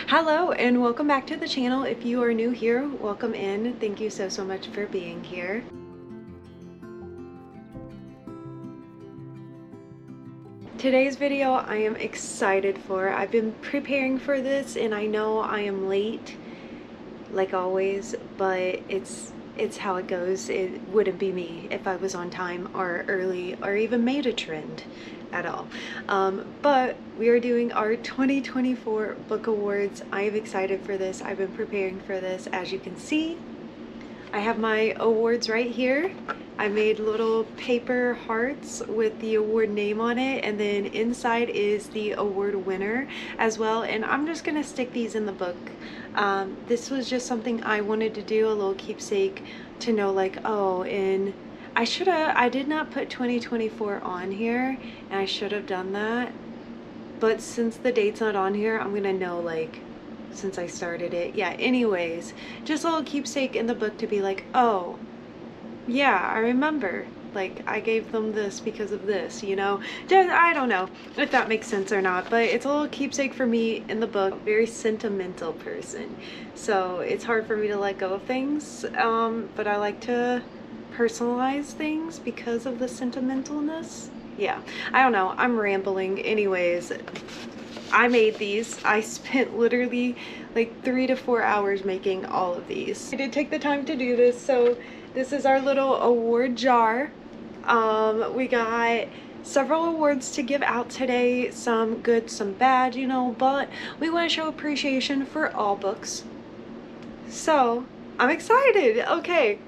Hello and welcome back to the channel. If you are new here, welcome in. Thank you so much for being here. Today's video I am excited for. I've been preparing for this and I know I am late like always, but it's how it goes. It wouldn't be me if I was on time or early or even made a trend at all. But we are doing our 2024 book awards. I am excited for this. I've been preparing for this. As you can see, I have my awards right here. I made little paper hearts with the award name on it, and then inside is the award winner as well, and I'm just gonna stick these in the book. This was just something I wanted to do, a little keepsake to know, like, oh, and I did not put 2024 on here, and I should have done that, but since the date's not on here, I'm gonna know, like, since I started it. Yeah, anyways, just a little keepsake in the book to be like, oh, yeah, I remember. Like, I gave them this because of this, you know? Just, I don't know if that makes sense or not, but it's a little keepsake for me in the book. Very sentimental person, so it's hard for me to let go of things, but I like to personalize things because of the sentimentalness. Yeah, I don't know, I'm rambling. Anyways, I made these. I spent literally like 3 to 4 hours making all of these. I did take the time to do this, so this is our little award jar. We got several awards to give out today, some good, some bad, you know, but we want to show appreciation for all books. So I'm excited. Okay.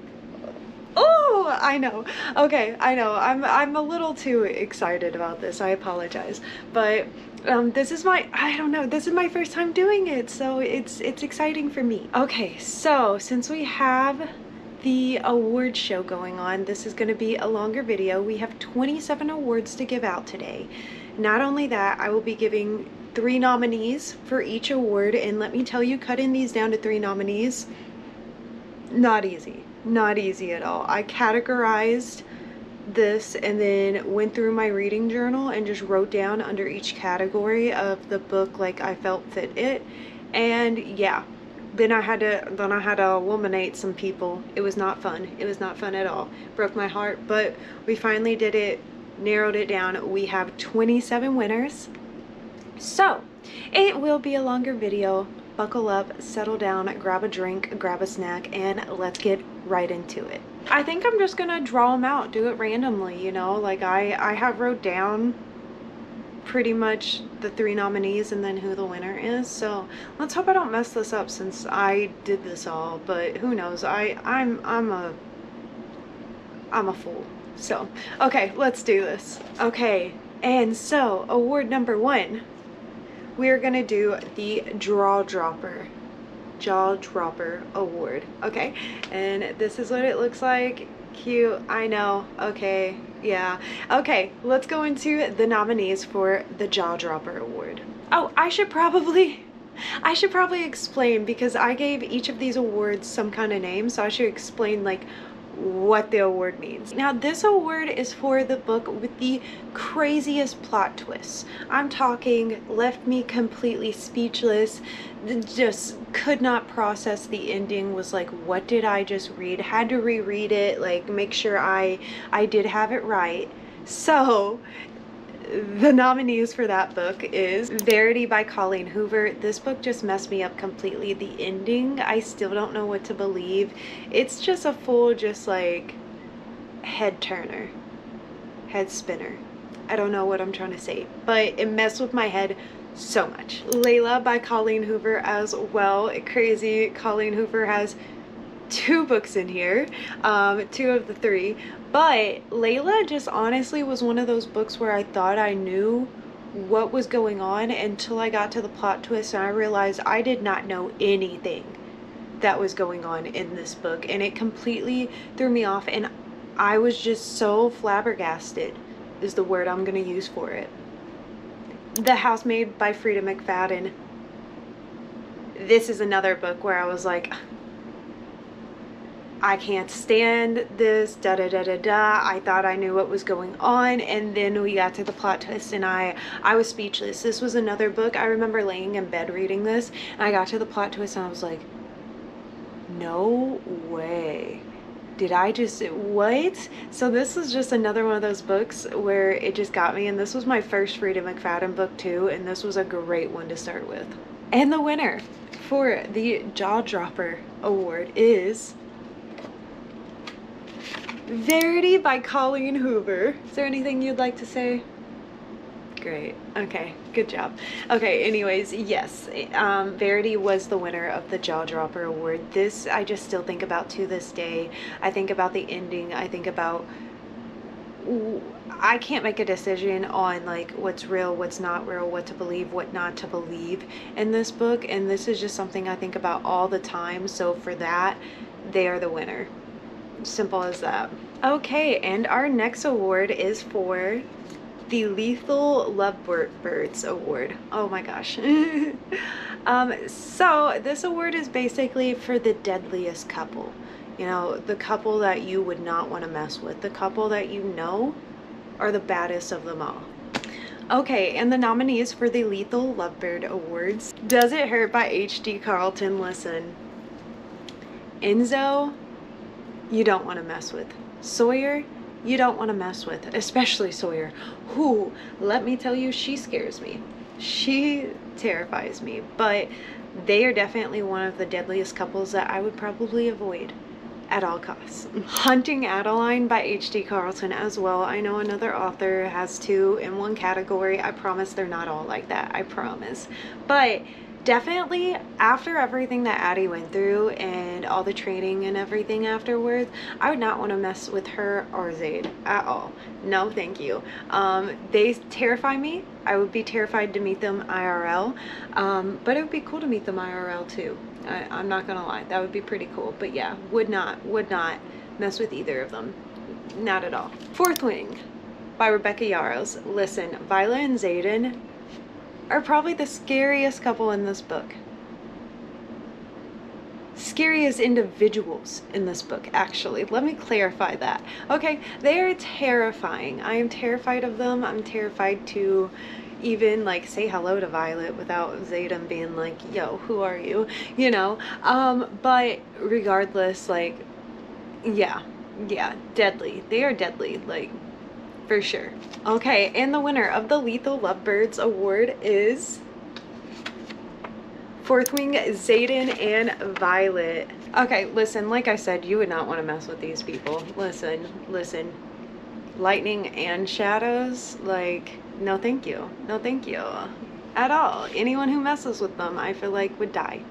Oh, I know. Okay, I know. I'm a little too excited about this. I apologize. But this is my, I don't know, this is my first time doing it, so it's exciting for me. Okay, so since we have the award show going on, this is going to be a longer video. We have 27 awards to give out today. Not only that, I will be giving 3 nominees for each award, and let me tell you, cutting these down to 3 nominees, not easy. Not easy at all. I categorized this and then went through my reading journal and just wrote down under each category of the book like I felt fit it. And yeah, then I had to eliminate some people. It was not fun. It was not fun at all. Broke my heart, but we finally did it, narrowed it down. We have 27 winners. So it will be a longer video. Buckle up, settle down, grab a drink, grab a snack, and let's get right into it. I think I'm just gonna draw them out, do it randomly, you know, like I have wrote down pretty much the 3 nominees and then who the winner is, so let's hope I don't mess this up since I did this all, but who knows. I'm a fool. So okay, let's do this. Okay, and so award number 1, we're gonna do the jaw dropper award. Okay, and this is what it looks like. Cute, I know. Okay, yeah. Okay, let's go into the nominees for the jaw dropper award. Oh, I should probably explain, because I gave each of these awards some kind of name, so I should explain like what the award means. Now, this award is for the book with the craziest plot twists. I'm talking left me completely speechless, just could not process the ending, was like, what did I just read? Had to reread it, like make sure I did have it right. So the nominees for that book is Verity by Colleen Hoover. This book just messed me up completely. The ending, I still don't know what to believe. It's just a full, just like head turner, head spinner. I don't know what I'm trying to say, but it messed with my head so much. Layla by Colleen Hoover as well. Crazy, Colleen Hoover has 2 books in here, 2 of the 3, but Layla just honestly was one of those books where I thought I knew what was going on until I got to the plot twist, and I realized I did not know anything that was going on in this book, and it completely threw me off, and I was just so flabbergasted is the word I'm going to use for it. The Housemaid by Frida McFadden. This is another book where I was like, I can't stand this, da da da da da. I thought I knew what was going on, and then we got to the plot twist, and I was speechless. This was another book. I remember laying in bed reading this, and I got to the plot twist, and I was like, no way. Did I just, what? So this was just another one of those books where it just got me, and this was my first Frida McFadden book too, and this was a great one to start with. And the winner for the Jaw Dropper Award is Verity by Colleen Hoover. Is there anything you'd like to say? Great. Okay, good job. Okay, anyways, yes, Verity was the winner of the Jaw Dropper Award. This I just still think about to this day. I think about the ending. I think about, I can't make a decision on like what's real, what's not real, what to believe, what not to believe in this book, and this is just something I think about all the time. So for that, they are the winner. Simple as that. Okay, and our next award is for the Lethal Lovebirds Award. Oh my gosh. So this award is basically for the deadliest couple. You know, the couple that you would not want to mess with, the couple that you know are the baddest of them all. Okay, and the nominees for the Lethal Lovebird Awards: Does It Hurt by H.D. Carlton. Listen, Enzo, you don't want to mess with. Sawyer, you don't want to mess with, especially Sawyer, who, let me tell you, she scares me. She terrifies me, but they are definitely one of the deadliest couples that I would probably avoid at all costs. Hunting Adeline by H.D. Carlton as well. I know another author has two in one category. I promise they're not all like that. I promise. But definitely after everything that Addie went through and all the training and everything afterwards, I would not want to mess with her or Zaid at all. No, thank you. They terrify me. I would be terrified to meet them IRL, but it would be cool to meet them IRL too. I'm not gonna lie, that would be pretty cool. But yeah, would not mess with either of them. Not at all. Fourth Wing by Rebecca Yarros. Listen, Violet and Xaden are probably the scariest couple in this book. Scary as individuals in this book, actually. Let me clarify that. Okay, they are terrifying. I am terrified of them. I'm terrified to even like say hello to Violet without Xaden being like, yo, who are you? You know? But regardless, like, yeah, deadly. They are deadly, like, for sure. Okay, and the winner of the Lethal Lovebirds Award is Fourth Wing, Xaden and Violet. Okay, listen, like I said, you would not want to mess with these people. Listen. Lightning and shadows, like, no thank you. No thank you. At all. Anyone who messes with them, I feel like, would die.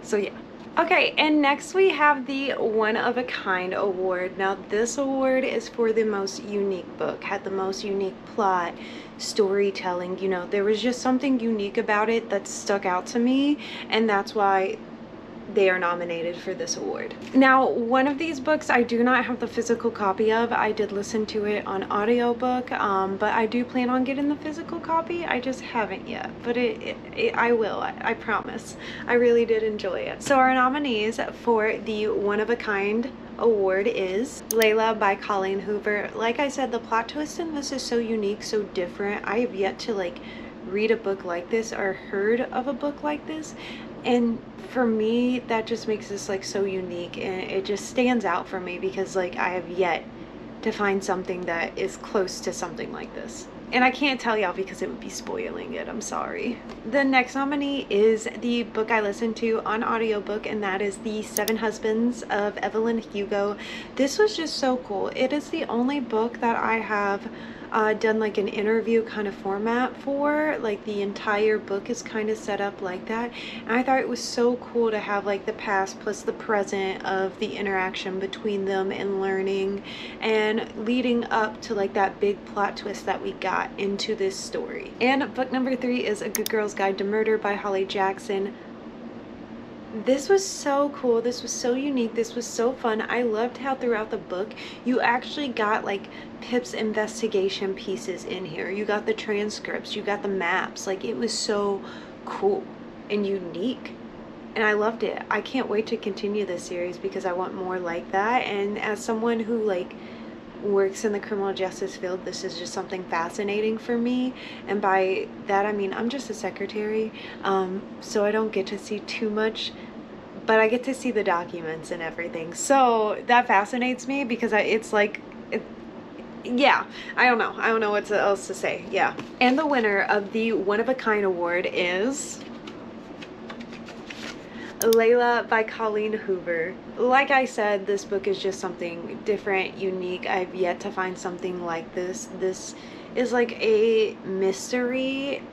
So yeah. Okay, and next we have the One of a Kind Award. Now this award is for the most unique book, had the most unique plot, storytelling. You know, there was just something unique about it that stuck out to me, and that's why they are nominated for this award. Now, one of these books I do not have the physical copy of. I did listen to it on audiobook, but I do plan on getting the physical copy. I just haven't yet, but I will, I promise. I really did enjoy it. So our nominees for the One of a Kind Award is Layla by Colleen Hoover. Like I said, the plot twist in this is so unique, so different. I have yet to like read a book like this or heard of a book like this, and for me that just makes this like so unique, and it just stands out for me because like I have yet to find something that is close to something like this, and I can't tell y'all because it would be spoiling it. I'm sorry. The next nominee is the book I listened to on audiobook, and that is The Seven Husbands of Evelyn Hugo. This was just so cool. It is the only book that I have done like an interview kind of format for. Like the entire book is kind of set up like that, and I thought it was so cool to have like the past plus the present of the interaction between them and learning and leading up to like that big plot twist that we got into this story. And book number 3 is A Good Girl's Guide to Murder by Holly Jackson. This was so cool. This was so unique. This was so fun. I loved how throughout the book you actually got like Pip's investigation pieces in here. You got the transcripts, you got the maps. Like, it was so cool and unique. and I loved it. I can't wait to continue this series because I want more like that. And as someone who like works in the criminal justice field, this is just something fascinating for me. And by that I mean I'm just a secretary, so I don't get to see too much, but I get to see the documents and everything. So that fascinates me because it's like yeah, I don't know what else to say. Yeah. And the winner of the One of a Kind award is Layla by Colleen Hoover. Like I said, this book is just something different, unique. I've yet to find something like this. This is like a mystery,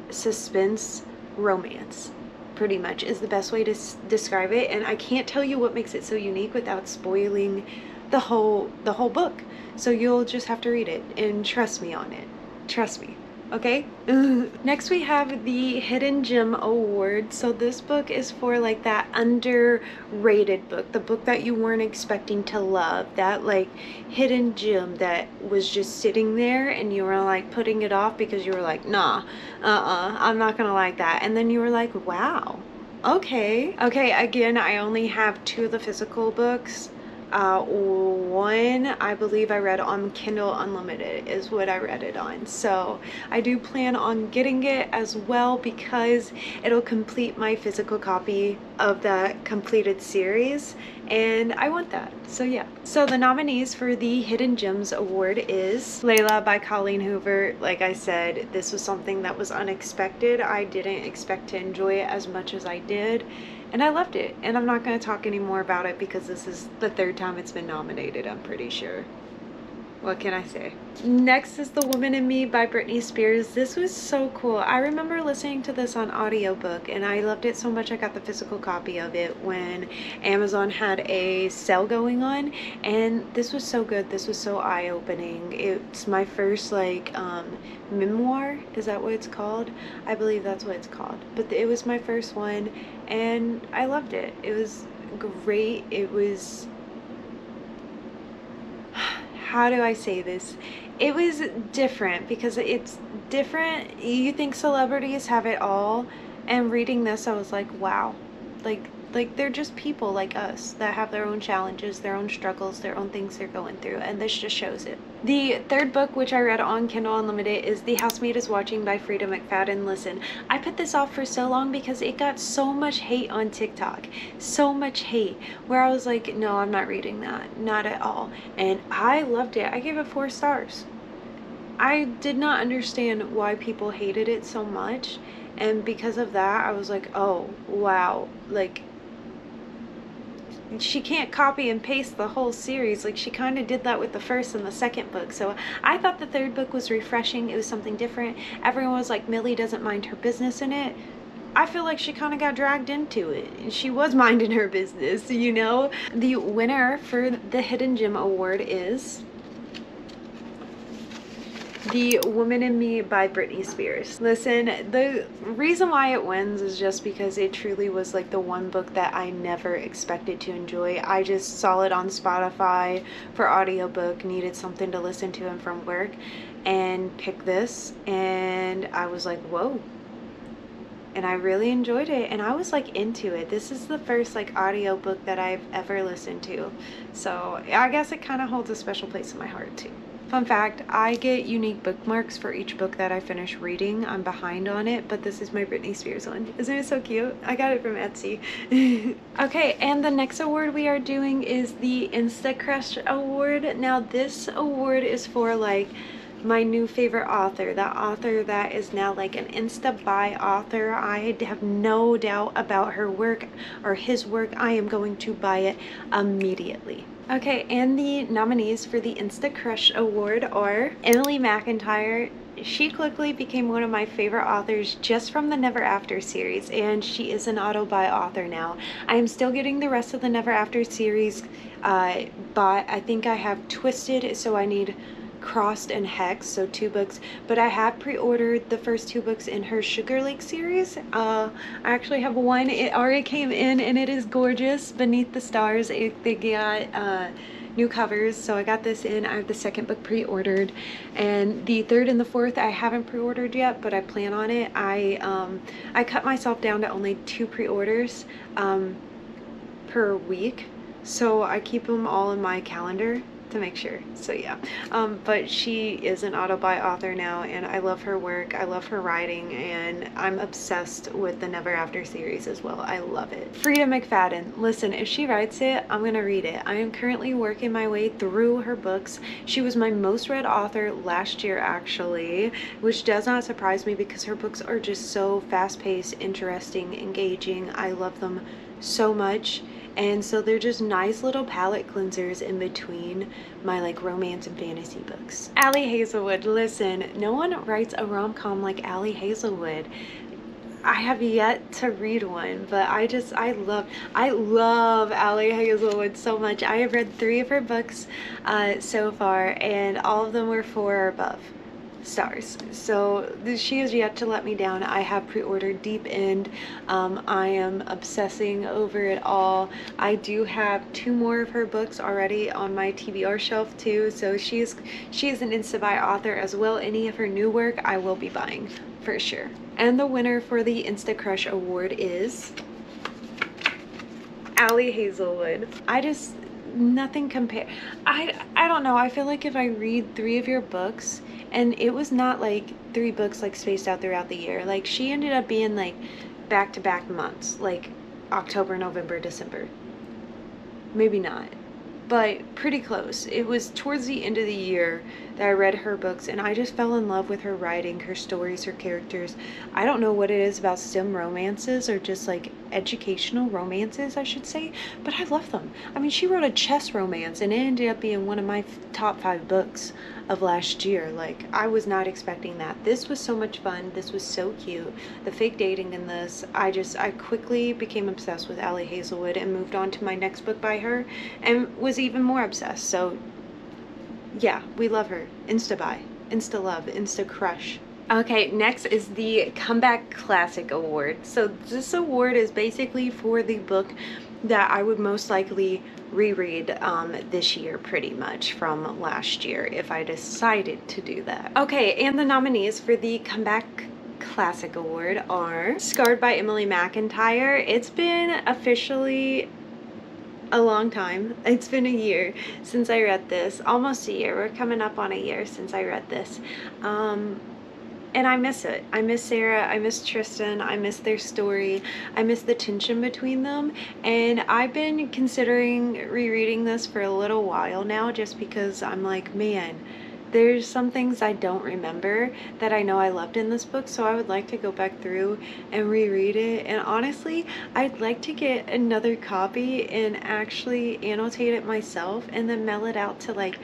suspense, romance, pretty much is the best way to describe it. And I can't tell you what makes it so unique without spoiling the whole book. So you'll just have to read it and trust me on it. Trust me. Okay. Next we have the Hidden Gem Award. So this book is for like that underrated book, the book that you weren't expecting to love, that like hidden gem that was just sitting there and you were like putting it off because you were like, nah, I'm not gonna like that. And then you were like, wow, okay. Again, I only have 2 of the physical books. One I believe I read on Kindle Unlimited is what I read it on, so I do plan on getting it as well because it'll complete my physical copy of that completed series, and I want that. So yeah. So the nominees for the Hidden Gems Award is Layla by Colleen Hoover. Like I said, this was something that was unexpected. I didn't expect to enjoy it as much as I did, and I loved it. And I'm not going to talk any more about it because this is the 3rd time it's been nominated, I'm pretty sure. What can I say? Next is The Woman in Me by Britney Spears. This was so cool. I remember listening to this on audiobook and I loved it so much I got the physical copy of it when Amazon had a sale going on, and this was so good. This was so eye-opening. It's my first like memoir. Is that what it's called? I believe that's what it's called. But it was my first one and I loved it. It was great. It was, how do I say this? It was different because it's different. You think celebrities have it all, and reading this I was like, wow, like they're just people like us that have their own challenges, their own struggles, their own things they're going through, and this just shows it. The 3rd book, which I read on Kindle Unlimited, is The Housemaid is Watching by Frida McFadden. Listen, I put this off for so long because it got so much hate on TikTok, so much hate, where I was like, no, I'm not reading that, not at all. And I loved it. I gave it 4 stars. I did not understand why people hated it so much, and because of that I was like, oh wow, like she can't copy and paste the whole series. Like she kind of did that with the 1st and the 2nd book. So I thought the 3rd book was refreshing. It was something different. Everyone was like, Millie doesn't mind her business in it. I feel like she kind of got dragged into it, and she was minding her business, you know. The winner for the Hidden Gem Award is The Woman in Me by Britney Spears. Listen, the reason why it wins is just because it truly was like the one book that I never expected to enjoy. I just saw it on Spotify for audiobook, needed something to listen to and from work, and picked this, and I was like, whoa. And I really enjoyed it, and I was like into it. This is the first like audiobook that I've ever listened to, so I guess it kind of holds a special place in my heart too. Fun fact, I get unique bookmarks for each book that I finish reading. I'm behind on it, but this is my Britney Spears one. Isn't it so cute? I got it from Etsy. Okay, and the next award we are doing is the Insta Crush Award. Now this award is for like my new favorite author, that author that is now like an Insta buy author. I have no doubt about her work or his work. I am going to buy it immediately. Okay, and the nominees for the Insta Crush Award are Emily McIntyre. She quickly became one of my favorite authors just from the Never After series, and she is an auto-buy author now. I am still getting the rest of the Never After series, but I think I have Twisted, so I need Crossed and Hex, so 2 books, but I have pre-ordered the first 2 books in her Sugar Lake series. I actually have one. It already came in and it is gorgeous. Beneath the Stars. They got new covers, so I got this in. I have the second book pre-ordered, and the third and the fourth I haven't pre-ordered yet, but I plan on it. I cut myself down to only 2 pre-orders per week, so I keep them all in my calendar to make sure. So yeah, but she is an auto-buy author now, and I love her work, I love her writing, and I'm obsessed with the Never After series as well. I love it. Frida McFadden, listen, if she writes it, I'm gonna read it. I am currently working my way through her books. She was my most read author last year, actually, which does not surprise me because her books are just so fast-paced, interesting, engaging. I love them so much. And so they're just nice little palette cleansers in between my like romance and fantasy books. Ali Hazelwood, listen, no one writes a rom-com like Ali Hazelwood. I have yet to read one, but I love Ali Hazelwood so much. I have read 3 of her books so far, and all of them were 4 or above stars. So she has yet to let me down. I have pre-ordered Deep End. I am obsessing over it all. I do have 2 more of her books already on my TBR shelf too, so she is an insta-buy author as well. Any of her new work I will be buying for sure. And the winner for the Insta Crush Award is Ali Hazelwood. Nothing compare. I don't know. I feel like if I read 3 of your books, and it was not like 3 books like spaced out throughout the year. Like she ended up being like back-to-back months, like October, November, December. Maybe not, but pretty close. It was towards the end of the year that I read her books, and I just fell in love with her writing, her stories, her characters. I don't know what it is about STEM romances, or just like educational romances, I should say, but I love them. I mean, she wrote a chess romance, and it ended up being one of my top 5 books of last year. Like, I was not expecting that. This was so much fun. This was so cute. The fake dating in this, I quickly became obsessed with Ali Hazelwood and moved on to my next book by her and was even more obsessed. So yeah, we love her. Insta buy, insta love, insta crush. Okay, next is the Comeback Classic Award. So this award is basically for the book that I would most likely reread this year, pretty much, from last year, if I decided to do that. Okay, and the nominees for the Comeback Classic Award are Scarred by Emily McIntyre. It's been officially a long time. It's been a year since I read this. Almost a year. We're coming up on a year since I read this. And I miss it. I miss Sarah, I miss Tristan, I miss their story, I miss the tension between them, and I've been considering rereading this for a little while now, just because I'm like, man, there's some things I don't remember that I know I loved in this book, so I would like to go back through and reread it. And honestly, I'd like to get another copy and actually annotate it myself, and then mail it out to like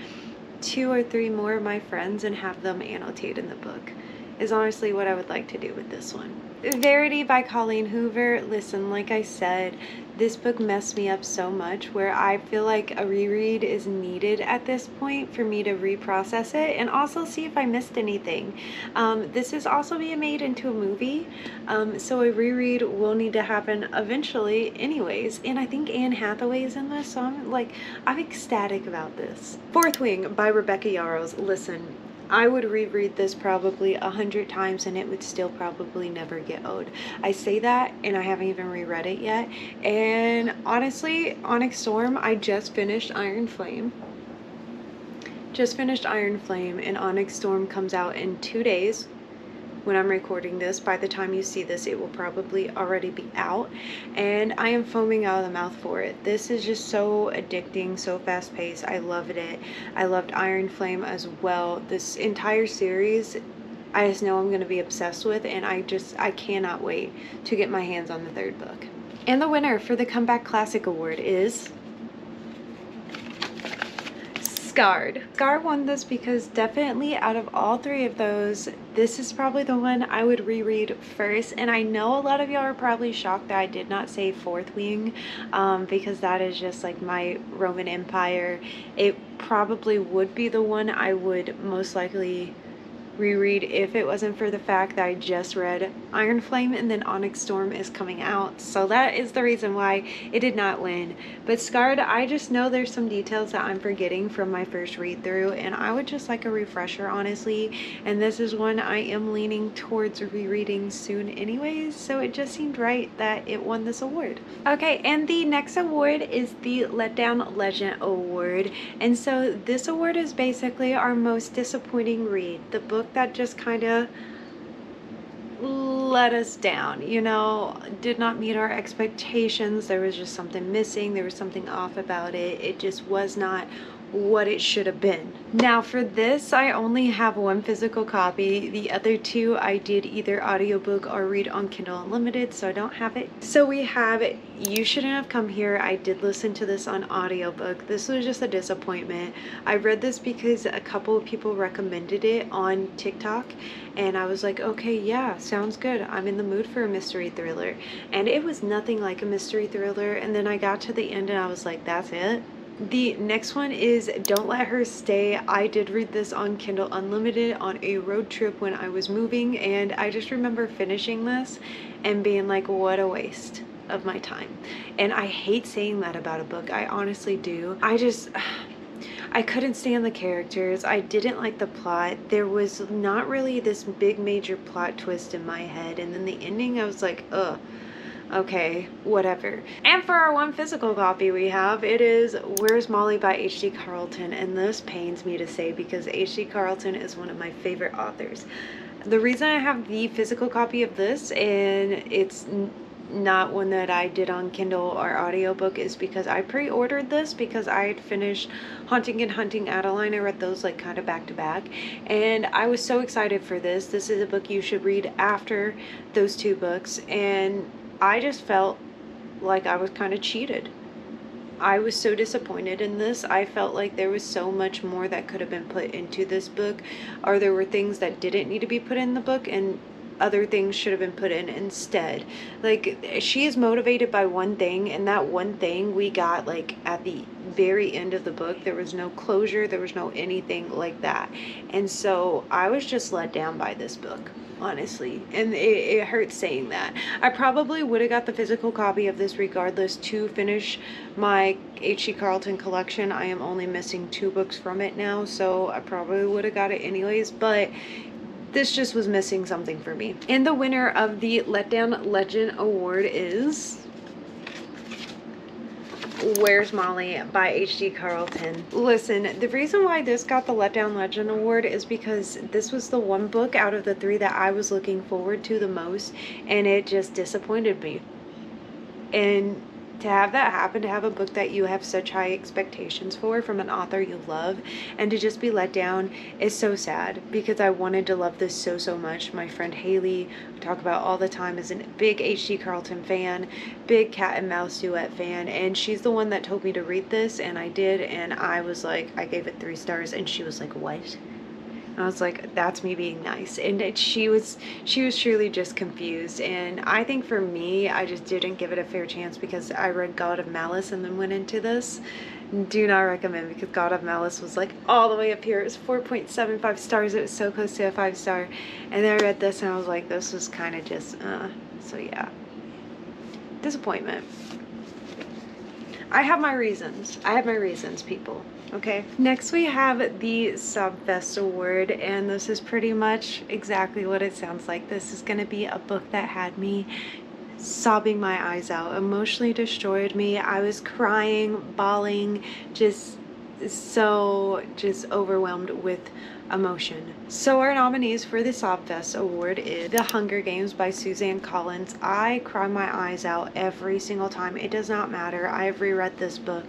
2 or 3 more of my friends and have them annotate in the book. Is honestly what I would like to do with this one. Verity by Colleen Hoover. Listen, like I said, this book messed me up so much where I feel like a reread is needed at this point for me to reprocess it and also see if I missed anything. This is also being made into a movie, so a reread will need to happen eventually anyways, and I think Anne Hathaway is in this, so I'm ecstatic about this. Fourth Wing by Rebecca Yarros. Listen, I would reread this probably 100 times and it would still probably never get old. I say that and I haven't even reread it yet. And honestly, Onyx Storm, I just finished Iron Flame. And Onyx Storm comes out in 2 days. When I'm recording this, by the time you see this, it will probably already be out, and I am foaming out of the mouth for it. This is just so addicting, so fast-paced. I loved it. I loved Iron Flame as well. This entire series, I just know I'm going to be obsessed with, and I cannot wait to get my hands on the 3rd book. And the winner for the Comeback Classic Award is Scarred. Scar won this because definitely out of all 3 of those, this is probably the one I would reread first. And I know a lot of y'all are probably shocked that I did not say Fourth Wing, because that is just like my Roman Empire. It probably would be the one I would most likely reread if it wasn't for the fact that I just read Iron Flame and then Onyx Storm is coming out. So that is the reason why it did not win. But Scarred, I just know there's some details that I'm forgetting from my first read through, and I would just like a refresher, honestly. And this is one I am leaning towards rereading soon anyways, so it just seemed right that it won this award. Okay, and the next award is the Letdown Legend Award. And so this award is basically our most disappointing read, the book that just kind of let us down, you know, did not meet our expectations. There was just something missing, there was something off about it. It just was not what it should have been. Now for this, I only have one physical copy. The other two I did either audiobook or read on Kindle Unlimited, so I don't have it. So we have You Shouldn't Have Come Here. I did listen to this on audiobook. This was just a disappointment. I read this because a couple of people recommended it on TikTok, and I was like, okay, yeah, sounds good. I'm in the mood for a mystery thriller. And it was nothing like a mystery thriller, and then I got to the end and I was like, that's it. The next one is Don't Let Her Stay. I did read this on Kindle Unlimited on a road trip when I was moving, and I just remember finishing this and being like, what a waste of my time. And I hate saying that about a book. I honestly do. I couldn't stand the characters. I didn't like the plot. There was not really this big major plot twist in my head, and then the ending I was like, ugh. Okay, whatever. And for our one physical copy we have, it is Where's Molly by H.D. Carlton, and this pains me to say because H.D. Carlton is one of my favorite authors. The reason I have the physical copy of this, and it's not one that I did on Kindle or audiobook, is because I pre-ordered this because I had finished Haunting and Hunting Adeline. I read those like kind of back to back, and I was so excited for this. This is a book you should read after those two books, and I just felt like I was kind of cheated. I was so disappointed in this. I felt like there was so much more that could have been put into this book, or there were things that didn't need to be put in the book and other things should have been put in instead. Like, she is motivated by one thing, and that one thing we got like at the very end of the book. There was no closure, there was no anything like that, and so I was just let down by this book, honestly, and it hurts saying that. I probably would have got the physical copy of this regardless to finish my H.D. Carlton collection. I am only missing 2 books from it now, so I probably would have got it anyways, but this just was missing something for me. And the winner of the Letdown Legend Award is Where's Molly by H.D. Carlton. Listen, the reason why this got the Letdown Legend Award is because this was the one book out of the 3 that I was looking forward to the most, and it just disappointed me. And to have that happen, to have a book that you have such high expectations for from an author you love, and to just be let down is so sad, because I wanted to love this so much. My friend Haley, we talk about all the time, is a big H.D. Carlton fan, big Cat and Mouse duet fan, and she's the one that told me to read this, and I did, and I was like, I gave it 3 stars, and she was like, what? I was like, that's me being nice. And she was truly just confused. And I think for me, I just didn't give it a fair chance because I read God of Malice and then went into this. Do not recommend, because God of Malice was like all the way up here. It was 4.75 stars. It was so close to a 5-star. And then I read this and I was like, this was kind of just, so yeah. Disappointment. I have my reasons. I have my reasons, people. Okay, next we have the Sobfest Award, and this is pretty much exactly what it sounds like. This is going to be a book that had me sobbing my eyes out, emotionally destroyed me. I was crying, bawling, just overwhelmed with emotion. So our nominees for the Sobfest Award is The Hunger Games by Suzanne Collins. I cry my eyes out every single time. It does not matter. I have reread this book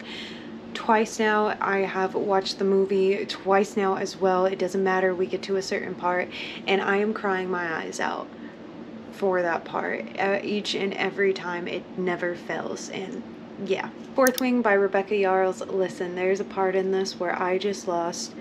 twice now. I have watched the movie twice now as well. It doesn't matter. We get to a certain part and I am crying my eyes out for that part each and every time. It never fails. And yeah. Fourth Wing by Rebecca Yarles. Listen, there's a part in this where I just lost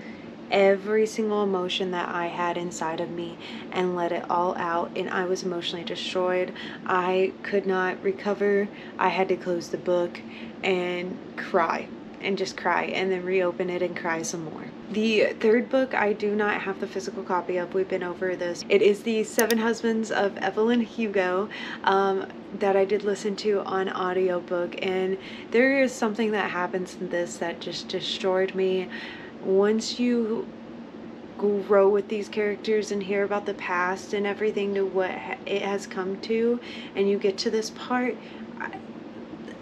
every single emotion that I had inside of me and let it all out, and I was emotionally destroyed. I could not recover. I had to close the book and cry. and just cry, and then reopen it and cry some more. The third book I do not have the physical copy of. We've been over this. It is The Seven Husbands of Evelyn Hugo, that I did listen to on audiobook, and there is something that happens in this that just destroyed me. Once you grow with these characters and hear about the past and everything to what it has come to, and you get to this part,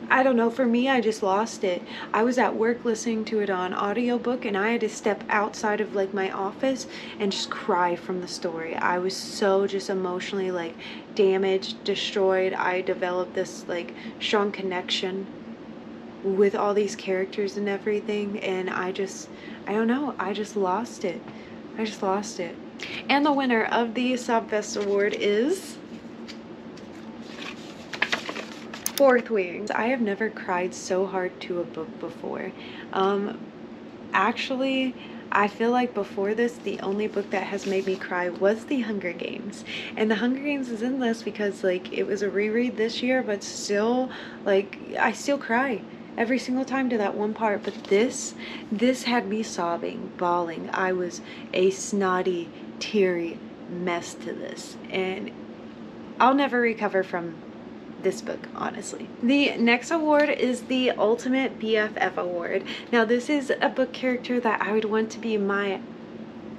I don't know, for me, I just lost it. I was at work listening to it on audiobook, and I had to step outside of like my office and just cry from the story. I was so just emotionally like damaged, destroyed. I developed this like strong connection with all these characters and everything, and I don't know, I just lost it. I just lost it. And the winner of the Sobfest Award is Fourth Wing. I have never cried so hard to a book before. Actually, I feel like before this, the only book that has made me cry was The Hunger Games. And The Hunger Games is in this because like it was a reread this year, but still, like, I still cry every single time to that one part. But this had me sobbing, bawling. I was a snotty, teary mess to this, and I'll never recover from this book, honestly. The next award is the Ultimate BFF Award. Now, this is a book character that I would want to be my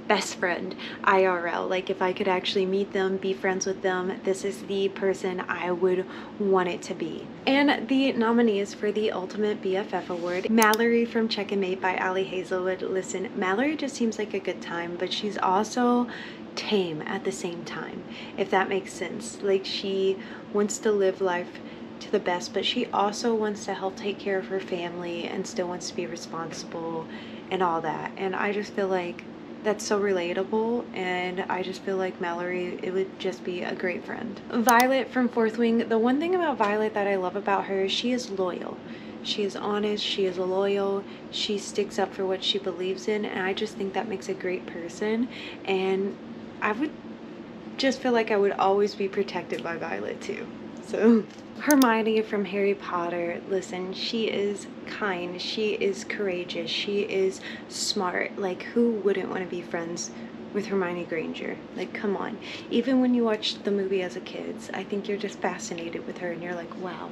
best friend IRL. Like, if I could actually meet them, be friends with them, this is the person I would want it to be. And the nominees for the Ultimate BFF Award: Mallory from Check and Mate by Ali Hazelwood. Listen, Mallory just seems like a good time, but she's also tame at the same time, if that makes sense. Like, she wants to live life to the best, but she also wants to help take care of her family and still wants to be responsible and all that. And I just feel like that's so relatable, and I just feel like Mallory, it would just be a great friend. Violet from Fourth Wing. The one thing about Violet that I love about her is she is loyal. She is honest, she is loyal, she sticks up for what she believes in, and I just think that makes a great person. And I would just feel like I would always be protected by Violet too. So Hermione from Harry Potter. Listen, she is kind, she is courageous, she is smart. Like, who wouldn't want to be friends with Hermione Granger? Like, come on. Even when you watched the movie as a kid, I think you're just fascinated with her, and you're like, wow,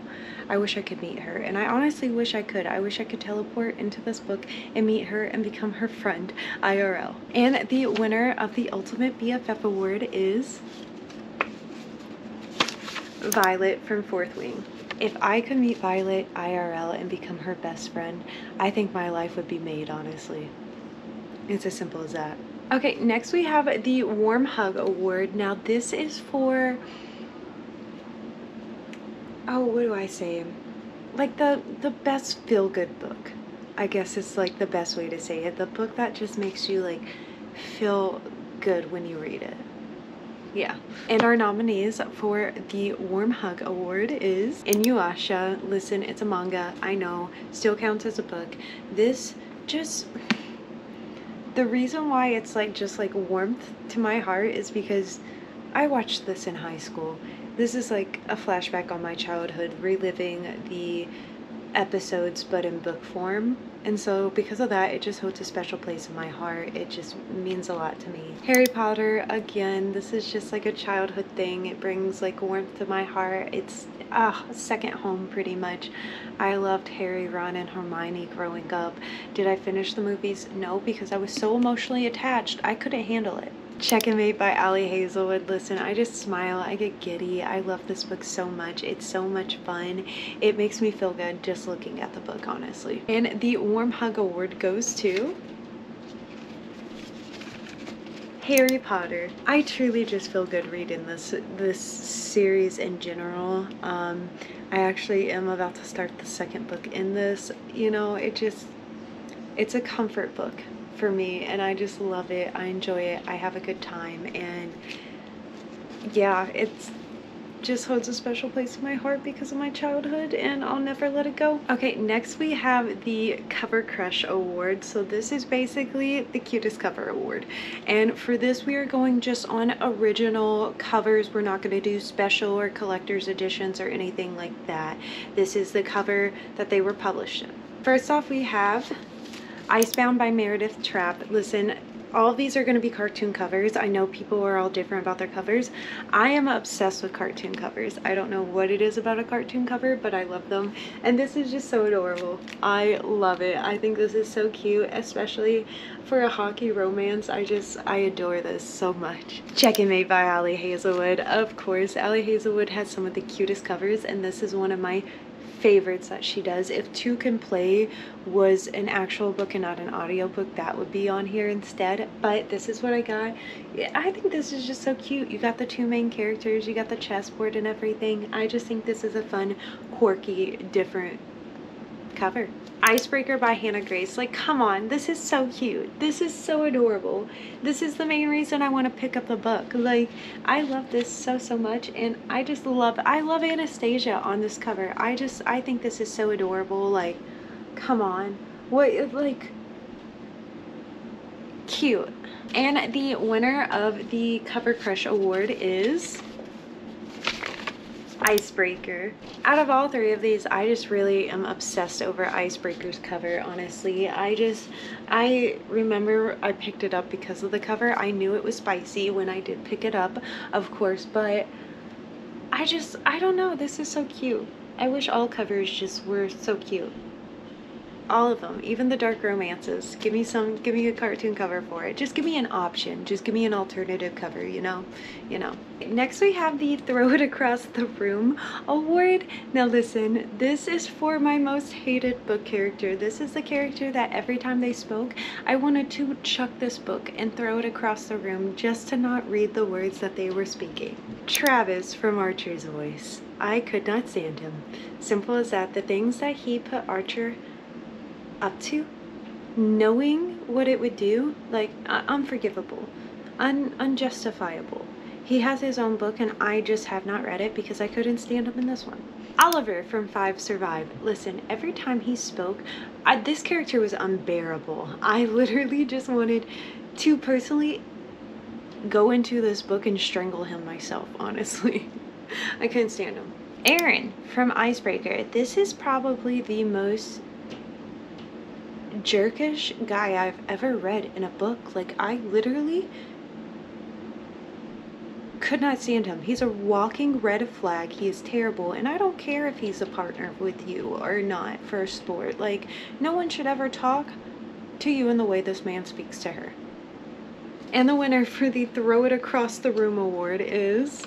I wish I could meet her. And I honestly wish I could. I wish I could teleport into this book and meet her and become her friend IRL. And the winner of the Ultimate BFF Award is Violet from Fourth Wing. If I could meet Violet IRL and become her best friend, I think my life would be made, honestly. It's as simple as that. Okay, next we have the Warm Hug Award. Now, this is for, oh, what do I say? Like the best feel-good book, I guess is like the best way to say it. The book that just makes you like feel good when you read it. Yeah. And our nominees for the Warm Hug Award is Inuyasha. Listen, it's a manga, I know, still counts as a book. This just, the reason why it's like just like warmth to my heart is because I watched this in high school. This is like a flashback on my childhood, reliving the episodes but in book form. And so because of that, it just holds a special place in my heart. It just means a lot to me. Harry Potter, again, this is just like a childhood thing. It brings like warmth to my heart. It's a second home pretty much. I loved Harry, Ron, and Hermione growing up. Did I finish the movies? No, because I was so emotionally attached. I couldn't handle it. Check and Mate by Ali Hazelwood. Listen, I just smile, I get giddy. I love this book so much. It's so much fun. It makes me feel good just looking at the book, honestly. And the Warm Hug Award goes to Harry Potter. I truly just feel good reading this series in general. I actually am about to start the second book in this. You know, it's a comfort book for me, and I just love it. I enjoy it. I have a good time, and yeah, it's just holds a special place in my heart because of my childhood, and I'll never let it go. Okay, next we have the Cover Crush Award. So this is basically the cutest cover award, and for this we are going just on original covers. We're not going to do special or collector's editions or anything like that. This is the cover that they were published in. First off, we have Icebound by Meredith Trapp. Listen, all of these are going to be cartoon covers. I know people are all different about their covers. I am obsessed with cartoon covers. I don't know what it is about a cartoon cover, but I love them. And this is just so adorable. I love it. I think this is so cute, especially for a hockey romance. I adore this so much. Checkmate by Ali Hazelwood. Of course, Ali Hazelwood has some of the cutest covers, and this is one of my favorites that she does. If Two Can Play was an actual book and not an audiobook, that would be on here instead, but this is what I got. I think this is just so cute. You got the two main characters, you got the chessboard and everything. I just think this is a fun, quirky, different cover. Icebreaker by Hannah Grace. Like, come on, this is so cute. This is so adorable. This is the main reason I want to pick up the book. Like, I love this so much, and I love Anastasia on this cover. I think this is so adorable. Like, come on. What, like, cute. And the winner of the Cover Crush Award is Icebreaker. Out of all three of these, I just really am obsessed over Icebreaker's cover, honestly. I remember I picked it up because of the cover. I knew it was spicy when I did pick it up, of course, but I don't know, this is so cute. I wish all covers just were so cute. All of them, even the dark romances. Give me a cartoon cover for it. Just give me an option. Just give me an alternative cover, you know? Next we have the Throw It Across the Room award. Now listen, this is for my most hated book character. This is the character that every time they spoke, I wanted to chuck this book and throw it across the room just to not read the words that they were speaking. Travis from Archer's Voice. I could not stand him. Simple as that. The things that he put Archer up to, knowing what it would do, like, unforgivable, unjustifiable. He has his own book, and I just have not read it because I couldn't stand him in this one. Oliver from Five Survive. Listen, every time he spoke, this character was unbearable. I literally just wanted to personally go into this book and strangle him myself, honestly. I couldn't stand him. Aaron from Icebreaker. This is probably the most jerkish guy I've ever read in a book. Like, I literally could not stand him. He's a walking red flag. He is terrible, and I don't care if he's a partner with you or not for a sport. Like, no one should ever talk to you in the way this man speaks to her. And the winner for the Throw It Across the Room award is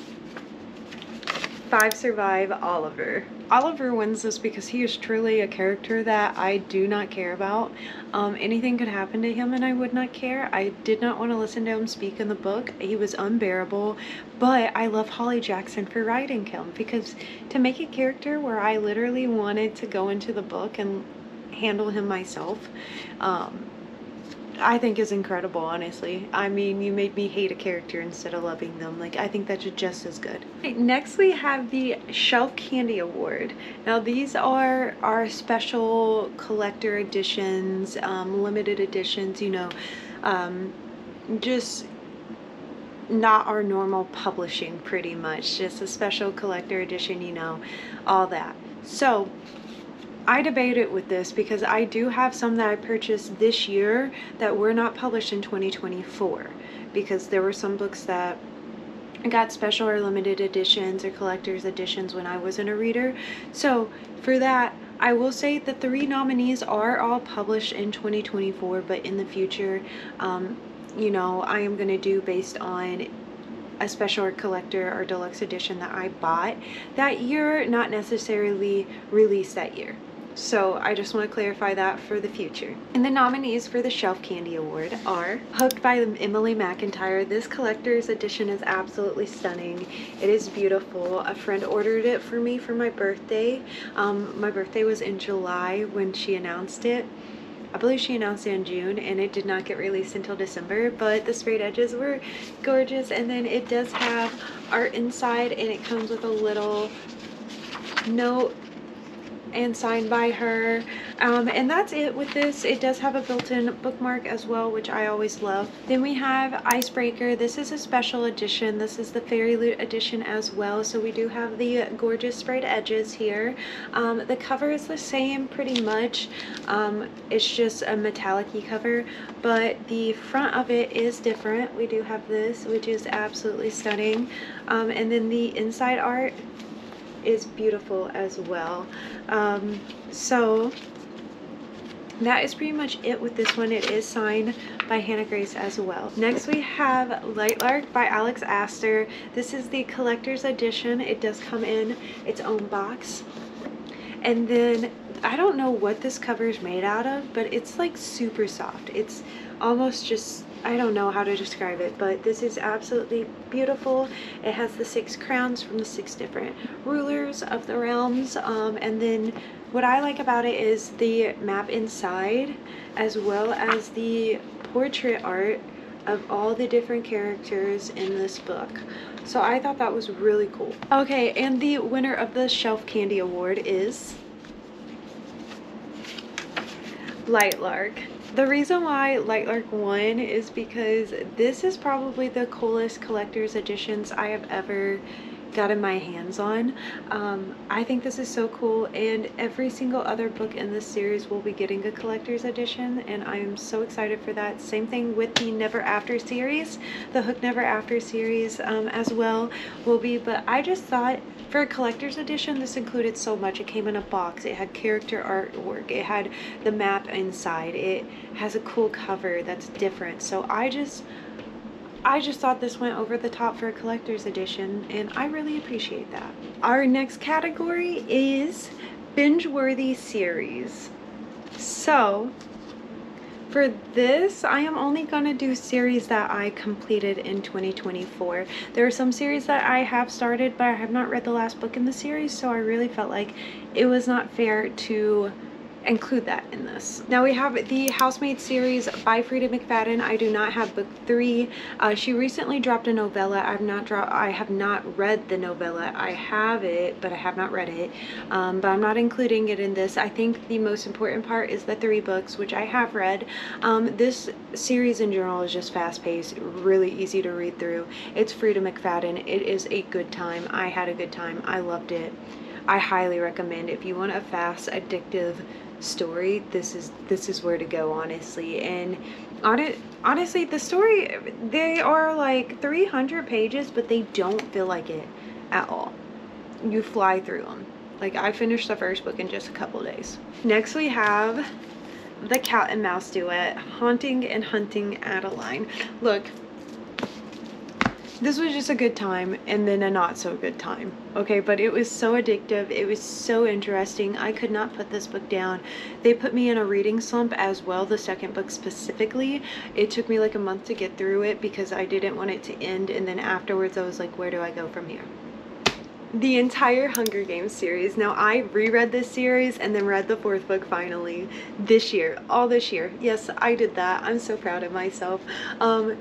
Five Survive Oliver. Oliver wins this because he is truly a character that I do not care about. Anything could happen to him and I would not care. I did not want to listen to him speak in the book. He was unbearable, but I love Holly Jackson for writing him, because to make a character where I literally wanted to go into the book and handle him myself, I think is incredible, honestly. I mean, you made me hate a character instead of loving them. Like, I think that's just as good. Okay, next we have the Shelf Candy Award. Now, these are our special collector editions, limited editions, you know, just not our normal publishing, pretty much. Just a special collector edition, you know, all that. So I debated with this because I do have some that I purchased this year that were not published in 2024, because there were some books that got special or limited editions or collector's editions when I wasn't a reader. So for that, I will say that the 3 nominees are all published in 2024, but in the future, you know, I am going to do based on a special or collector or deluxe edition that I bought that year, not necessarily released that year. So I just want to clarify that for the future. And the nominees for the Shelf Candy Award are Hooked by Emily McIntyre. This collector's edition is absolutely stunning. It is beautiful. A friend ordered it for me for my birthday. My birthday was in July when she announced it. I believe she announced it in June, and it did not get released until December, but the sprayed edges were gorgeous. And then it does have art inside, and it comes with a little note and signed by her. And that's it with this. It does have a built-in bookmark as well, which I always love. Then we have Icebreaker. This is a special edition. This is the Fairy Loot edition as well. So we do have the gorgeous sprayed edges here. The cover is the same pretty much. It's just a metallic-y cover, but the front of it is different. We do have this, which is absolutely stunning. And then the inside art is beautiful as well. So that is pretty much it with this one. It is signed by Hannah Grace as well. Next we have Lightlark by Alex Astor. This is the collector's edition. It does come in its own box. And then I don't know what this cover is made out of, but it's like super soft. It's almost just, I don't know how to describe it, but this is absolutely beautiful. It has the 6 crowns from the 6 different rulers of the realms. And then what I like about it is the map inside, as well as the portrait art of all the different characters in this book. So I thought that was really cool. Okay, and the winner of the Shelf Candy Award is Lightlark. The reason why Lightlark won is because this is probably the coolest collector's editions I have ever gotten my hands on. I think this is so cool, and every single other book in this series will be getting a collector's edition, and I am so excited for that. Same thing with the Never After series. The Hook Never After series as well will be, but I just thought for a collector's edition, this included so much. It came in a box, it had character artwork, it had the map inside, it has a cool cover that's different. So I just thought this went over the top for a collector's edition, and I really appreciate that. Our next category is binge-worthy series. So for this, I am only gonna do series that I completed in 2024. There are some series that I have started, but I have not read the last book in the series, so I really felt like it was not fair to include that in this. Now we have the Housemaid series by Frida McFadden. I do not have book 3. She recently dropped a novella. I have not read the novella. I have it, but I have not read it. But I'm not including it in this. I think the most important part is the 3 books, which I have read. This series in general is just fast-paced, really easy to read through. It's Frida McFadden. It is a good time. I had a good time. I loved it. I highly recommend. If you want a fast, addictive story, this is where to go, honestly. And honestly, the story, they are like 300 pages, but they don't feel like it at all. You fly through them. Like, I finished the first book in just a couple days. Next we have The Cat and Mouse Duet, Haunting and Hunting Adeline. Look, this was just a good time, and then a not so good time, okay? But it was so addictive. It was so interesting. I could not put this book down. They put me in a reading slump as well, the second book specifically. It took me like a month to get through it because I didn't want it to end, and then afterwards I was like, where do I go from here? The entire Hunger Games series. Now, I reread this series and then read the 4th book finally this year, all this year. Yes, I did that. I'm so proud of myself.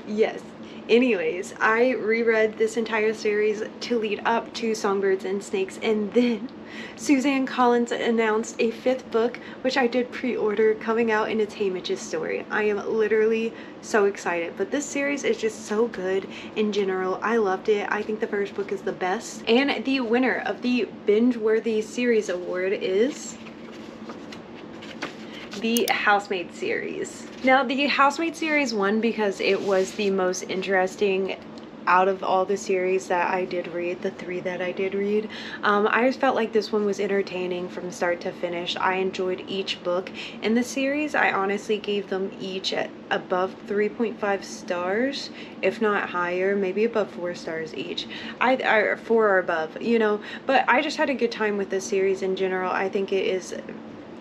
Yes. Anyways, I reread this entire series to lead up to Songbirds and Snakes, and then Suzanne Collins announced a 5th book, which I did pre-order, coming out, and it's Haymitch's story. I am literally so excited, but this series is just so good in general. I loved it. I think the first book is the best, and the winner of the Binge-Worthy Series Award is the Housemaid series. Now, the Housemaid series won because it was the most interesting out of all the series that I did read, the 3 that I did read. I just felt like this one was entertaining from start to finish. I enjoyed each book in the series. I honestly gave them each at above 3.5 stars, if not higher, maybe above 4 stars each. 4 or above, you know, but I just had a good time with this series in general. I think it is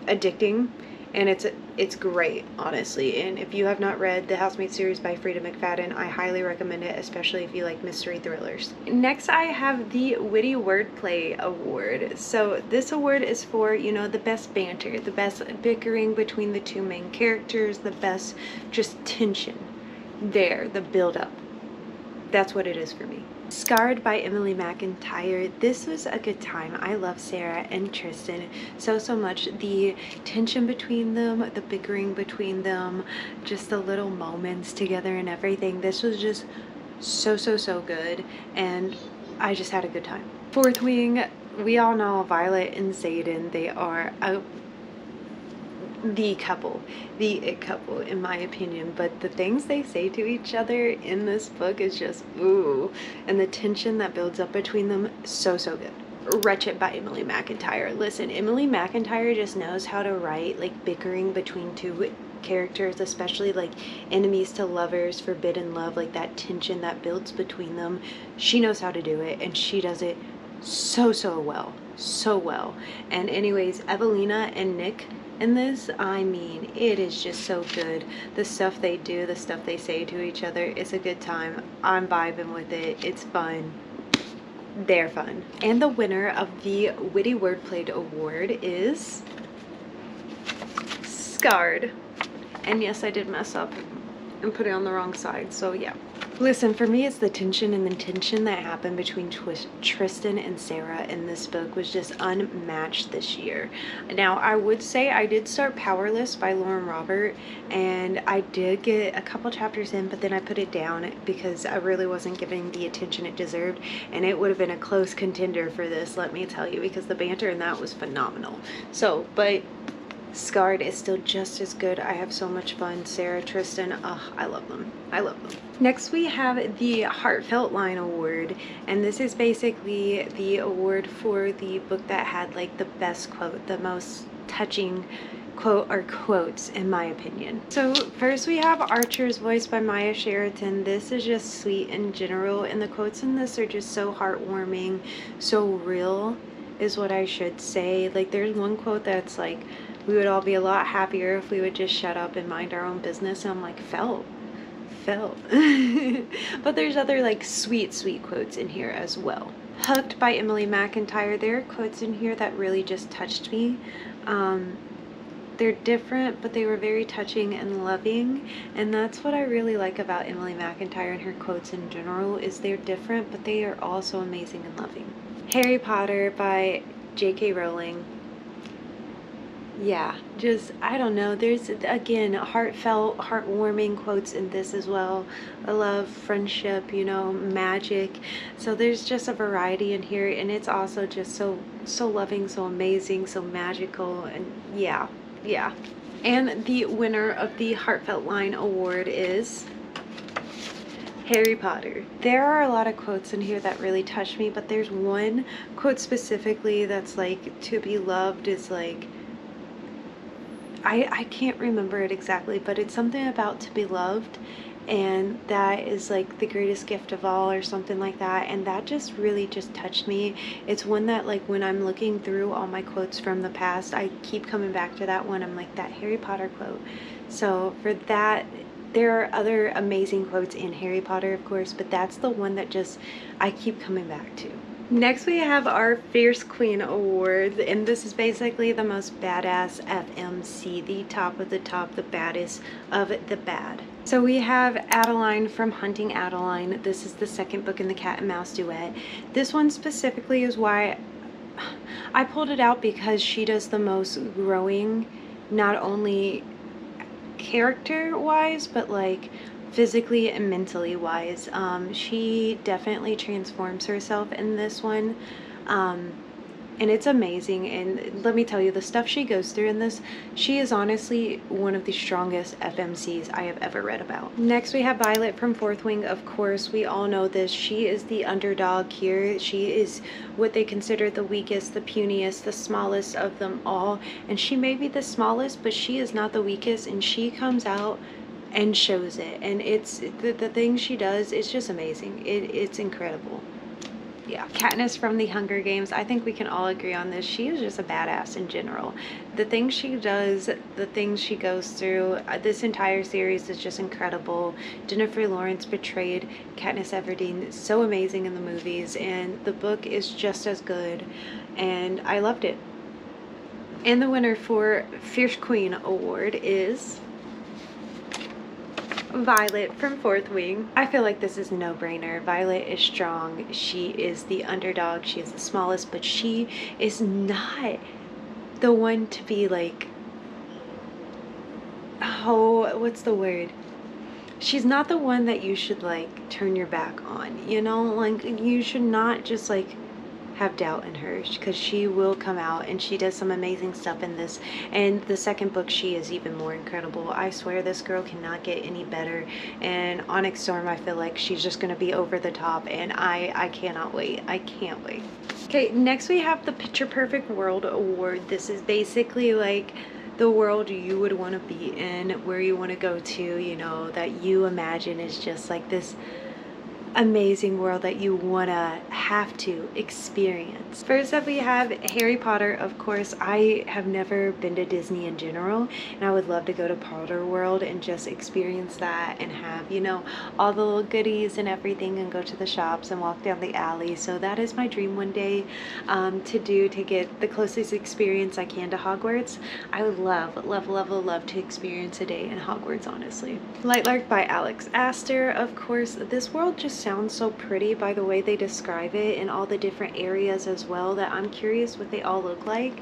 addicting, and it's great, honestly. And if you have not read the Housemaid series by Frida McFadden, I highly recommend it, especially if you like mystery thrillers. Next, I have the Witty Wordplay Award. So this award is for, you know, the best banter, the best bickering between the 2 main characters, the best just tension there, the build up. that's what it is for me. Scarred by Emily McIntyre. This was a good time. I love Sarah and Tristan so much. The tension between them, the bickering between them, just the little moments together and everything. This was just so good, and I just had a good time. Fourth Wing, we all know Violet and Xaden. They are the couple, the it couple in my opinion, but the things they say to each other in this book is just ooh, and the tension that builds up between them, so good. Wretched by Emily McIntyre. Listen, Emily McIntyre just knows how to write like bickering between two characters, especially like enemies to lovers, forbidden love, like that tension that builds between them. She knows how to do it, and she does it so well. And anyways, Evelina and Nick in this, I mean, it is just so good. The stuff they do, the stuff they say to each other, it's a good time. I'm vibing with it. It's fun. They're fun. And the winner of the Witty Wordplay Award is Scarred. And yes, I did mess up and put it on the wrong side, so yeah. Listen, for me, it's the tension, and the tension that happened between Tristan and Sarah in this book was just unmatched this year. Now, I would say I did start Powerless by Lauren Robert, and I did get a couple chapters in, but then I put it down because I really wasn't giving the attention it deserved, and it would have been a close contender for this, let me tell you, because the banter in that was phenomenal. So, but Scarred is still just as good. I have so much fun. Sarah, Tristan, I love them. I love them. Next we have the Heartfelt Line Award, and this is basically the award for the book that had like the best quote, the most touching quote or quotes in my opinion. So first we have Archer's Voice by Maya Sheraton. This is just sweet in general, and the quotes in this are just so heartwarming, so real is what I should say. Like there's one quote that's like, we would all be a lot happier if we would just shut up and mind our own business. And I'm like, felt. But there's other like sweet quotes in here as well. Hooked by Emily McIntyre. There are quotes in here that really just touched me. They're different, but they were very touching and loving, and that's what I really like about Emily McIntyre and her quotes in general, is they're different, but they are also amazing and loving. Harry Potter by J.K. Rowling. Yeah, just, I don't know, there's, again, heartfelt, heartwarming quotes in this as well. I love friendship, you know, magic. So there's just a variety in here, and it's also just so loving, so amazing, so magical, and yeah. And the winner of the Heartfelt Line Award is Harry Potter. There are a lot of quotes in here that really touch me, but there's one quote specifically that's like, to be loved is like, I can't remember it exactly, but it's something about to be loved, and that is like the greatest gift of all, or something like that, and that just really just touched me. It's one that, like, when I'm looking through all my quotes from the past, I keep coming back to that one. I'm like, that Harry Potter quote. So for that, there are other amazing quotes in Harry Potter, of course, but that's the one that just I keep coming back to. Next we have our Fierce Queen Award, and this is basically the most badass FMC, the top of the top, the baddest of the bad. So we have Adeline from Hunting Adeline. This is the second book in the Cat and Mouse duet. This one specifically is why I pulled it out, because she does the most growing, not only character-wise, but like physically and mentally wise. She definitely transforms herself in this one, and it's amazing. And let me tell you, the stuff she goes through in this, she is honestly one of the strongest FMCs I have ever read about. Next we have Violet from Fourth Wing. Of course, we all know this. She is the underdog here. She is what they consider the weakest, the puniest, the smallest of them all, and she may be the smallest, but she is not the weakest, and she comes out and shows it, and it's the things she does, it's just amazing. It's incredible. Yeah. Katniss from the Hunger Games. I think we can all agree on this. She is just a badass in general. The things she does, the things she goes through, this entire series is just incredible. Jennifer Lawrence portrayed Katniss Everdeen so amazing in the movies, and the book is just as good, and I loved it. And the winner for Fierce Queen Award is Violet from Fourth Wing. I feel like this is a no-brainer. Violet is strong. She is the underdog. She is the smallest, but she is not the one to be like, oh, what's the word? She's not the one that you should like turn your back on, you know? Like, you should not just like have doubt in her, because she will come out and she does some amazing stuff in this. And the second book, she is even more incredible. I swear this girl cannot get any better. And Onyx Storm, I feel like she's just going to be over the top, and I cannot wait. I can't wait. Okay, next we have the Picture Perfect World Award. This is basically like the world you would want to be in, where you want to go to, you know, that you imagine is just like this amazing world that you want to have to experience. First up, we have Harry Potter. Of course, I have never been to Disney in general, and I would love to go to Potter World and just experience that and have, you know, all the little goodies and everything, and go to the shops and walk down the alley. So that is my dream one day, to get the closest experience I can to Hogwarts. I would love to experience a day in Hogwarts, honestly. Lightlark by Alex Astor. Of course, this world just sounds so pretty by the way they describe it, and all the different areas as well, that I'm curious what they all look like.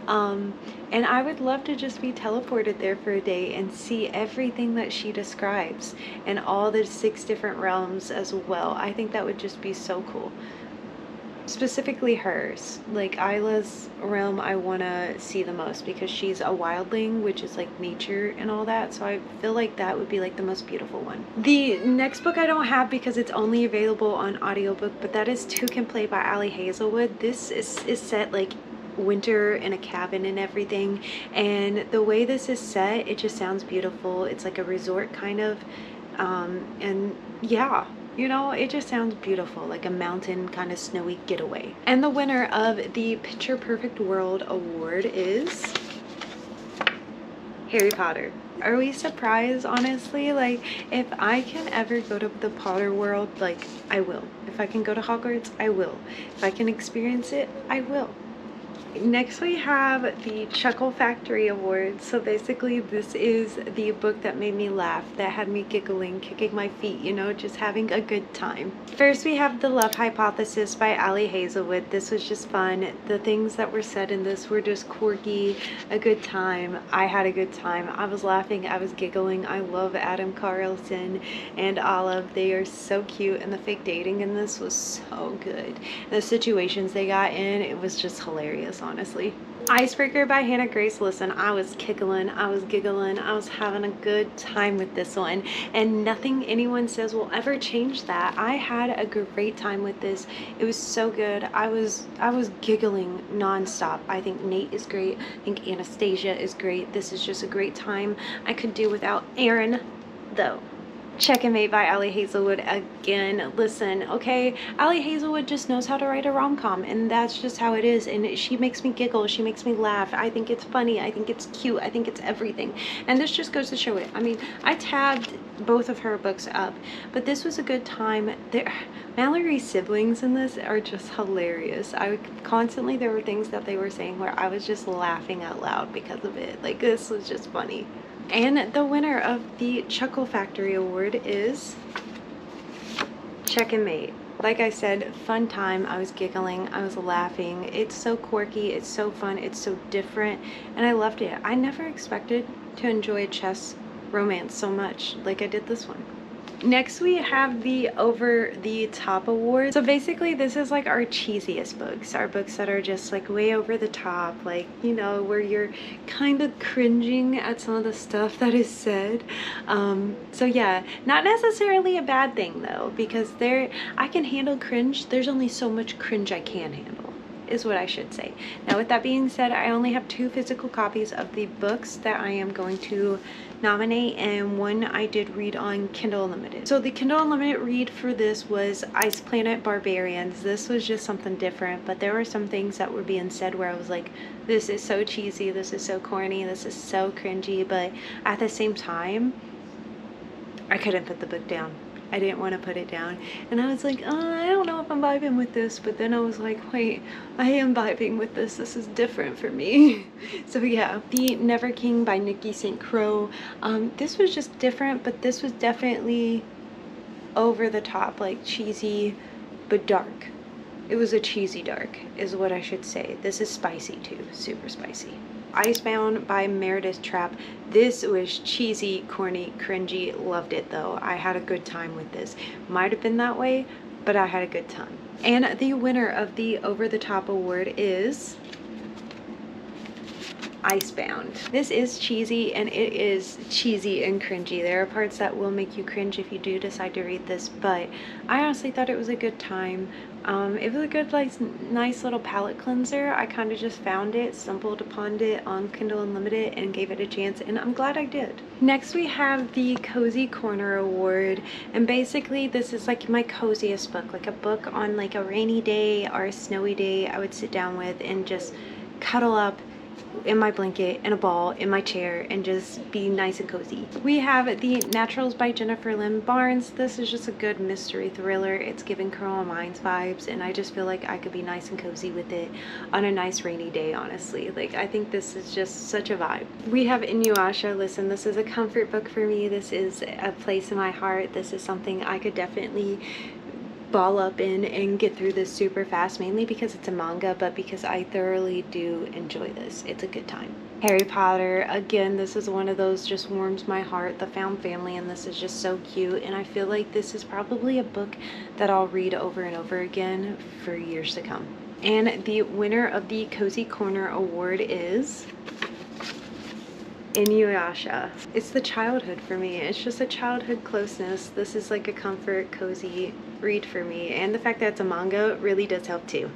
And I would love to just be teleported there for a day and see everything that she describes, and all the 6 different realms as well. I think that would just be so cool. Specifically hers, like Isla's realm, I want to see the most, because she's a wildling, which is like nature and all that, so I feel like that would be like the most beautiful one. The next book I don't have because it's only available on audiobook, but that is Two Can Play by Ali Hazelwood. This is set like winter in a cabin and everything, and the way this is set, it just sounds beautiful. It's like a resort kind of, and yeah, you know, it just sounds beautiful, like a mountain kind of snowy getaway. And the winner of the Picture Perfect World Award is Harry Potter. Are we surprised, honestly? Like, if I can ever go to the Potter world, like, I will. If I can go to Hogwarts, I will. If I can experience it, I will. Next we have the Chuckle Factory Award. So basically this is the book that made me laugh, that had me giggling, kicking my feet, you know, just having a good time. First we have The Love Hypothesis by Ali Hazelwood. This was just fun. The things that were said in this were just quirky, a good time. I had a good time. I was laughing, I was giggling. I love Adam Carlson and Olive. They are so cute, and the fake dating in this was so good. The situations they got in, it was just hilarious, honestly. Icebreaker by Hannah Grace. Listen, I was giggling, I was having a good time with this one, and nothing anyone says will ever change that. I had a great time with this. It was so good. I was giggling nonstop. I think Nate is great. I think Anastasia is great. This is just a great time. I could do without Aaron, though. Check and Mate by Ali Hazelwood again. Listen, okay, Ali Hazelwood just knows how to write a rom-com, and that's just how it is, and she makes me giggle, she makes me laugh. I think it's funny, I think it's cute, I think it's everything, and this just goes to show it. I mean, I tabbed both of her books up, but this was a good time. Mallory's siblings in this are just hilarious. There were things that they were saying where I was just laughing out loud because of it. Like, this was just funny. And the winner of the Chuckle Factory Award is Check and Mate. Like I said, fun time. I was giggling, I was laughing. It's so quirky, it's so fun, it's so different, and I loved it. I never expected to enjoy a chess romance so much like I did this one. Next we have the Over the Top Award. So basically this is like our cheesiest books, our books that are just like way over the top, like, you know, where you're kind of cringing at some of the stuff that is said. So yeah, not necessarily a bad thing though, because I can handle cringe. There's only so much cringe I can handle, is what I should say. Now with that being said, I only have 2 physical copies of the books that I am going to nominate, and one I did read on Kindle Unlimited. So the Kindle Unlimited read for this was Ice Planet Barbarians. This was just something different, but there were some things that were being said where I was like, this is so cheesy, this is so corny, this is so cringy, but at the same time, I couldn't put the book down. I didn't want to put it down. And I was like, I don't know if I'm vibing with this. But then I was like, wait, I am vibing with this. This is different for me. So yeah, The Never King by Nikki St. Crow. This was just different, but this was definitely over the top, like cheesy, but dark. It was a cheesy dark, is what I should say. This is spicy too, super spicy. Icebound by Meredith Trapp. This was cheesy, corny, cringy. Loved it though. I had a good time with this. Might have been that way, but I had a good time. And the winner of the Over the Top award is Icebound. This is cheesy, and it is cheesy and cringy. There are parts that will make you cringe if you do decide to read this, but I honestly thought it was a good time. It was a good, like, nice little palette cleanser. I kind of just found it, stumbled upon it on Kindle Unlimited, and gave it a chance, and I'm glad I did. Next we have the Cozy Corner Award, and basically this is like my coziest book, like a book on like a rainy day or a snowy day I would sit down with and just cuddle up in my blanket and a ball in my chair and just be nice and cozy. We have The Naturals by Jennifer Lynn Barnes. This is just a good mystery thriller. It's giving Criminal Minds vibes, and I just feel like I could be nice and cozy with it on a nice rainy day, honestly. Like, I think this is just such a vibe. We have Inuyasha. Listen, this is a comfort book for me. This is a place in my heart. This is something I could definitely ball up in and get through this super fast, mainly because it's a manga, but because I thoroughly do enjoy this. It's a good time. Harry Potter, again, this is one of those just warms my heart. The found family and this is just so cute, and I feel like this is probably a book that I'll read over and over again for years to come. And the winner of the Cozy Corner Award is Inuyasha. It's the childhood for me. It's just a childhood closeness. This is like a comfort, cozy read for me. And the fact that it's a manga really does help too.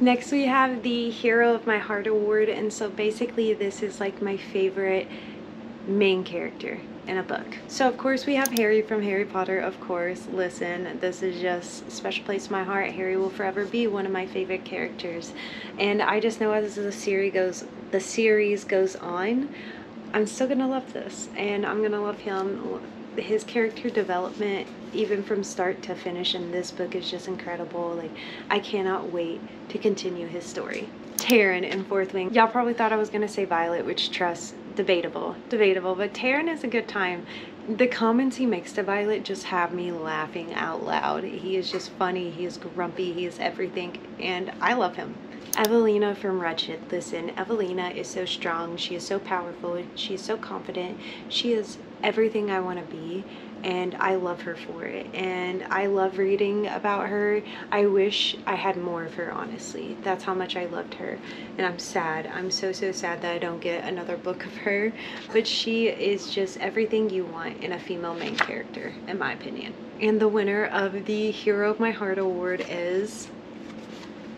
Next we have the Hero of My Heart Award. And so basically this is like my favorite main character in a book. So of course we have Harry from Harry Potter, of course. Listen, this is just a special place in my heart. Harry will forever be one of my favorite characters. And I just know as the series goes on, I'm still gonna love this, and I'm gonna love him. His character development, even from start to finish in this book, is just incredible. Like, I cannot wait to continue his story. Taryn in Fourth Wing. Y'all probably thought I was gonna say Violet, which, trust, debatable, but Taryn is a good time. The comments he makes to Violet just have me laughing out loud. He is just funny, he is grumpy, he is everything, and I love him. Evelina from Wretched. Listen, Evelina is so strong, she is so powerful, she is so confident, she is everything I want to be, and I love her for it, and I love reading about her. I wish I had more of her, honestly. That's how much I loved her, and I'm sad. I'm so sad that I don't get another book of her, but she is just everything you want in a female main character, in my opinion. And the winner of the Hero of My Heart Award is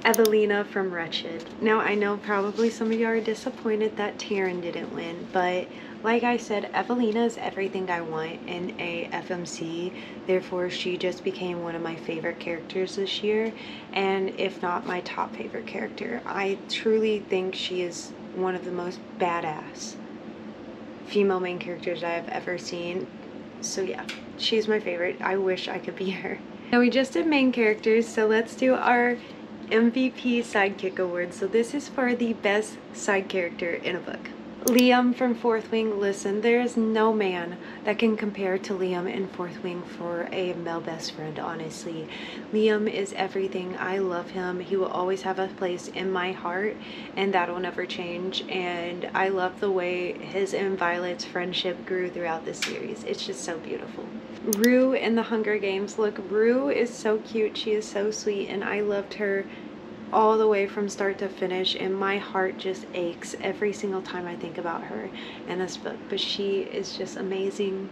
Evelina from Wretched. Now, I know probably some of you are disappointed that Taryn didn't win, but like I said, Evelina is everything I want in a FMC. Therefore, she just became one of my favorite characters this year, and if not my top favorite character. I truly think she is one of the most badass female main characters I have ever seen. So yeah, she's my favorite. I wish I could be her. Now, we just did main characters, so let's do our MVP Sidekick Award. So this is for the best side character in a book. Liam from Fourth Wing. Listen, there is no man that can compare to Liam in Fourth Wing for a male best friend, honestly. Liam is everything. I love him. He will always have a place in my heart, and that will never change. And I love the way his and Violet's friendship grew throughout this series. It's just so beautiful. Rue in the Hunger Games. Look, Rue is so cute. She is so sweet, and I loved her all the way from start to finish, and my heart just aches every single time I think about her in this book. But she is just amazing,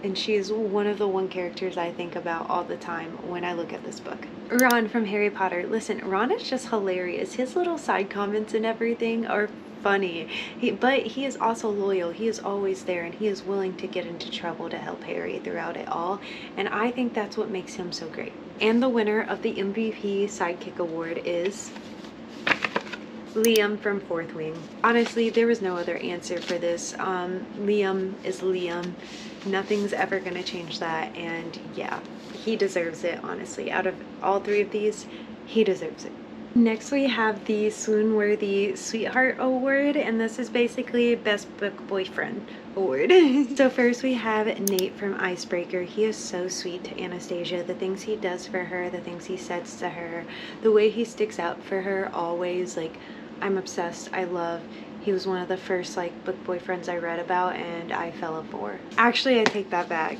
and she is one of the characters I think about all the time when I look at this book. Ron from Harry Potter. Listen, Ron is just hilarious. His little side comments and everything are funny, but he is also loyal. He is always there, and he is willing to get into trouble to help Harry throughout it all, and I think that's what makes him so great. And the winner of the MVP Sidekick Award is Liam from Fourth Wing. Honestly, there was no other answer for this. Liam is Liam. Nothing's ever going to change that. And yeah, he deserves it, honestly. Out of all three of these, he deserves it. Next we have the Swoon-worthy Sweetheart Award, and this is basically Best Book Boyfriend Award. So first we have Nate from Icebreaker. He is so sweet to Anastasia. The things he does for her, the things he says to her, the way he sticks out for her always, like, I'm obsessed. I love. He was one of the first like book boyfriends I read about and I fell for. Actually, I take that back.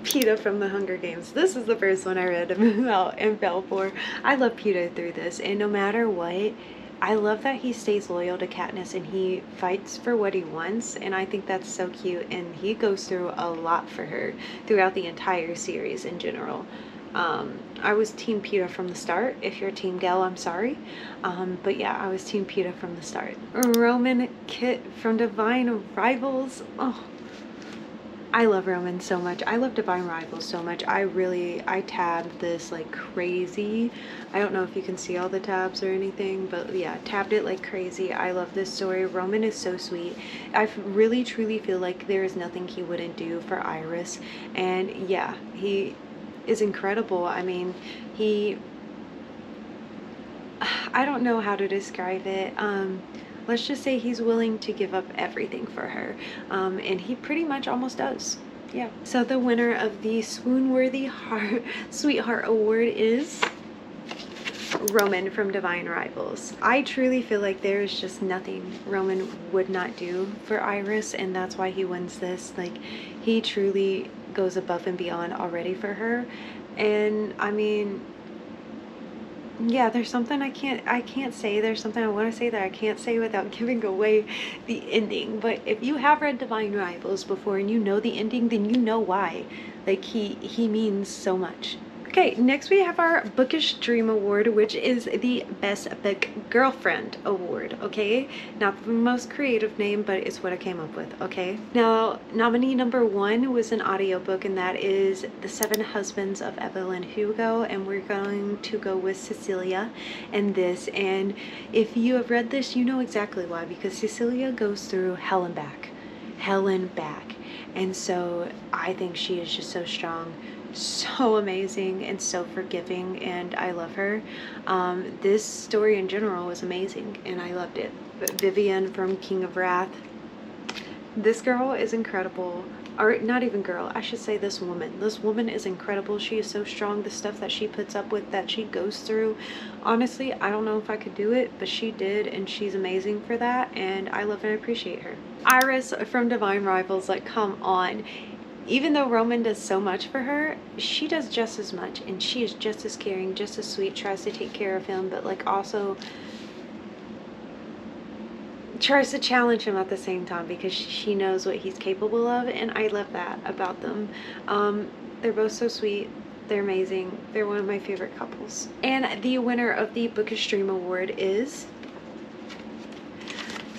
PETA from the Hunger Games. This is the first one I read about and fell for. I love PETA through this, and no matter what, I love that he stays loyal to Katniss and he fights for what he wants, and I think that's so cute, and he goes through a lot for her throughout the entire series in general. I was Team PETA from the start. If you're Team Gel, I'm sorry. But yeah, I was Team PETA from the start. Roman Kit from Divine Rivals. Oh, I love Roman so much. I love Divine Rivals so much. I tabbed this like crazy. I don't know if you can see all the tabs or anything, but yeah, tabbed it like crazy. I love this story. Roman is so sweet. I really truly feel like there is nothing he wouldn't do for Iris. And yeah, he is incredible. I mean, I don't know how to describe it. Let's just say he's willing to give up everything for her. And he pretty much almost does. Yeah. So the winner of the Swoon-worthy Sweetheart Award is Roman from Divine Rivals. I truly feel like there is just nothing Roman would not do for Iris, and that's why he wins this. Like, he truly goes above and beyond already for her. And I mean, yeah, there's something I can't say. There's something I want to say that I can't say without giving away the ending. But if you have read Divine Rivals before and you know the ending, then you know why. Like, he means so much. Okay, next we have our Bookish Dream Award, which is the Best Book Girlfriend Award, okay? Not the most creative name, but it's what I came up with, okay? Now, nominee number 1 was an audiobook, and that is The Seven Husbands of Evelyn Hugo, and we're going to go with Cecilia and this. And if you have read this, you know exactly why, because Cecilia goes through hell and back. Hell and back. And so I think she is just so strong, so amazing, and so forgiving, and I love her. This story in general was amazing and I loved it. But Vivian from King of Wrath, this girl is incredible. Or not even girl, I should say this woman is incredible. She is so strong. The stuff that she puts up with, that she goes through, honestly, I don't know if I could do it, but she did, and she's amazing for that, and I love and appreciate her. Iris from Divine Rivals, like, come on. Even though Roman does so much for her, she does just as much, and she is just as caring, just as sweet, tries to take care of him, but like also tries to challenge him at the same time, because she knows what he's capable of, and I love that about them. They're both so sweet. They're amazing. They're one of my favorite couples. And the winner of the Bookish Dream Award is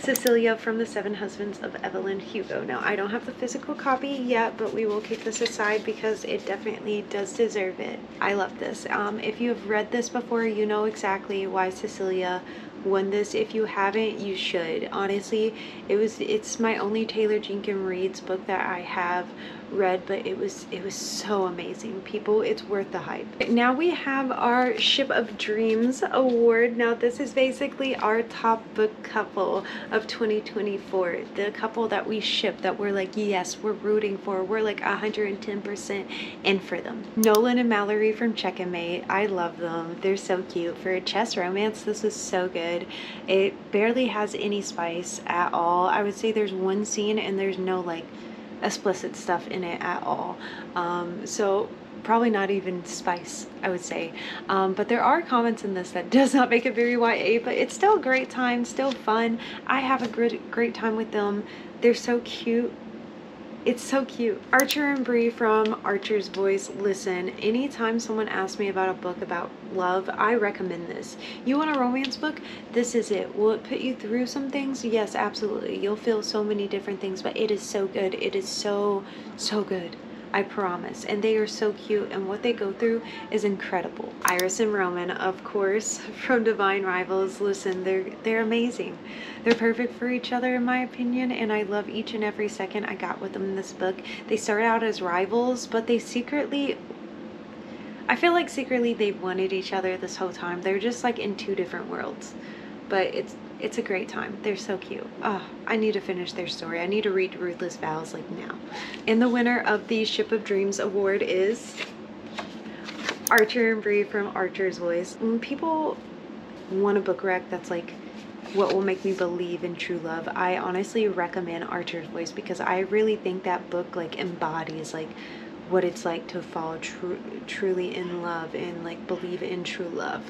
Cecilia from The Seven Husbands of Evelyn Hugo. Now, I don't have the physical copy yet, but we will kick this aside because it definitely does deserve it. I love this. If you have read this before, you know exactly why Cecilia won this. If you haven't, you should. Honestly, it's my only Taylor Jenkins Reid's book that I have read, but it was so amazing. People, it's worth the hype. Now we have our Ship of Dreams Award. Now this is basically our top book couple of 2024, the couple that we ship, that we're like, yes, we're rooting for, we're like 110% in for them. Nolan and Mallory from Checkmate, I love them. They're so cute. For a chess romance, this was so good. It barely has any spice at all. I would say there's one scene and there's no like explicit stuff in it at all, so probably not even spice, I would say, but there are comments in this that does not make it very YA, but it's still a great time, still fun. I have a great time with them. They're so cute. It's so cute. Archer and Bree from Archer's Voice. Listen, anytime someone asks me about a book about love, I recommend this. You want a romance book? This is it. Will it put you through some things? Yes, absolutely. You'll feel so many different things, but it is so good. It is so good. I promise. And they are so cute, and what they go through is incredible. Iris and Roman, of course, from Divine Rivals. Listen, they're amazing. They're perfect for each other in my opinion, and I love each and every second I got with them in this book. They started out as rivals, but they secretly, I feel like secretly they wanted each other this whole time. They're just like in two different worlds. But it's a great time. They're so cute. Oh, I need to finish their story. I need to read Ruthless Vows like now. And the winner of the Ship of Dreams award is Archer and Bree from Archer's Voice. When people want a book rec that's like what will make me believe in true love, I honestly recommend Archer's Voice, because I really think that book like embodies like what it's like to fall truly in love and like believe in true love.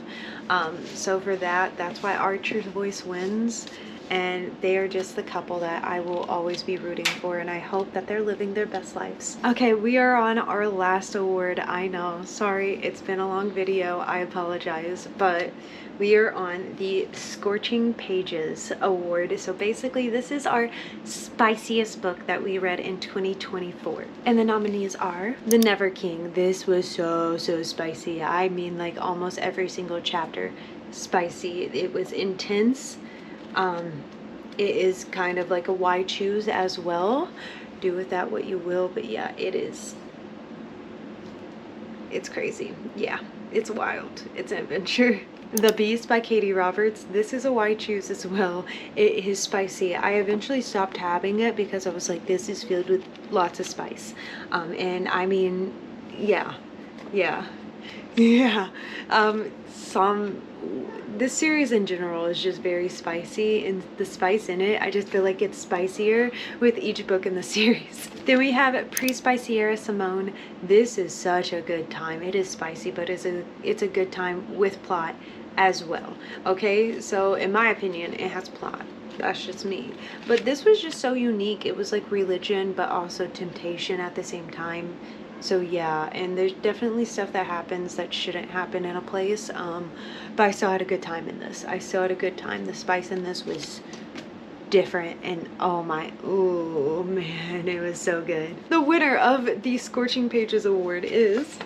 So for that's why Archer's Voice wins, and they are just the couple that I will always be rooting for, and I hope that they're living their best lives. Okay, we are on our last award. I know, sorry, it's been a long video, I apologize, but we are on the Scorching Pages award. So basically this is our spiciest book that we read in 2024, and the nominees are The Never King. This was so spicy. I mean, like almost every single chapter spicy. It was intense. It is kind of like a why choose as well. Do with that what you will, but yeah, it's crazy. Yeah, it's wild. It's an adventure. The Beast by Katie Roberts. This is a why choose as well. It is spicy. I eventually stopped having it because I was like, this is filled with lots of spice. And I mean, yeah. This series in general is just very spicy, and the spice in it, I just feel like it's spicier with each book in the series. Then we have Pre-Spiciera Simone. This is such a good time. It is spicy, but it's a good time with plot as well. Okay, so in my opinion, it has plot. That's just me. But this was just so unique. It was like religion, but also temptation at the same time. So yeah, and there's definitely stuff that happens that shouldn't happen in a place, but I still had a good time in this. I still had a good time. The spice in this was different, and oh man, it was so good. The winner of the Scorching Pages award is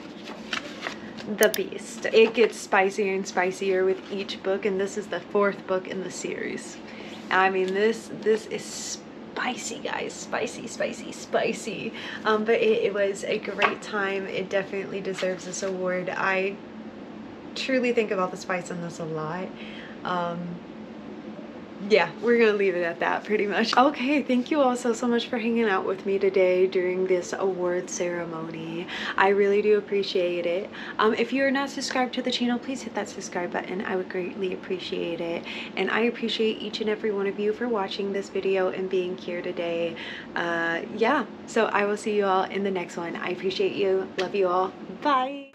The Beast. It gets spicier and spicier with each book, and this is the 4th book in the series. I mean, this is spicy, guys. Spicy. But it was a great time. It definitely deserves this award. I truly think about the spice in this a lot. Yeah, we're gonna leave it at that pretty much. Okay, thank you all so much for hanging out with me today during this award ceremony. I really do appreciate it. If you're not subscribed to the channel, please hit that subscribe button. I would greatly appreciate it, and I appreciate each and every one of you for watching this video and being here today. Yeah, so I will see you all in the next one. I appreciate you. Love you all. Bye.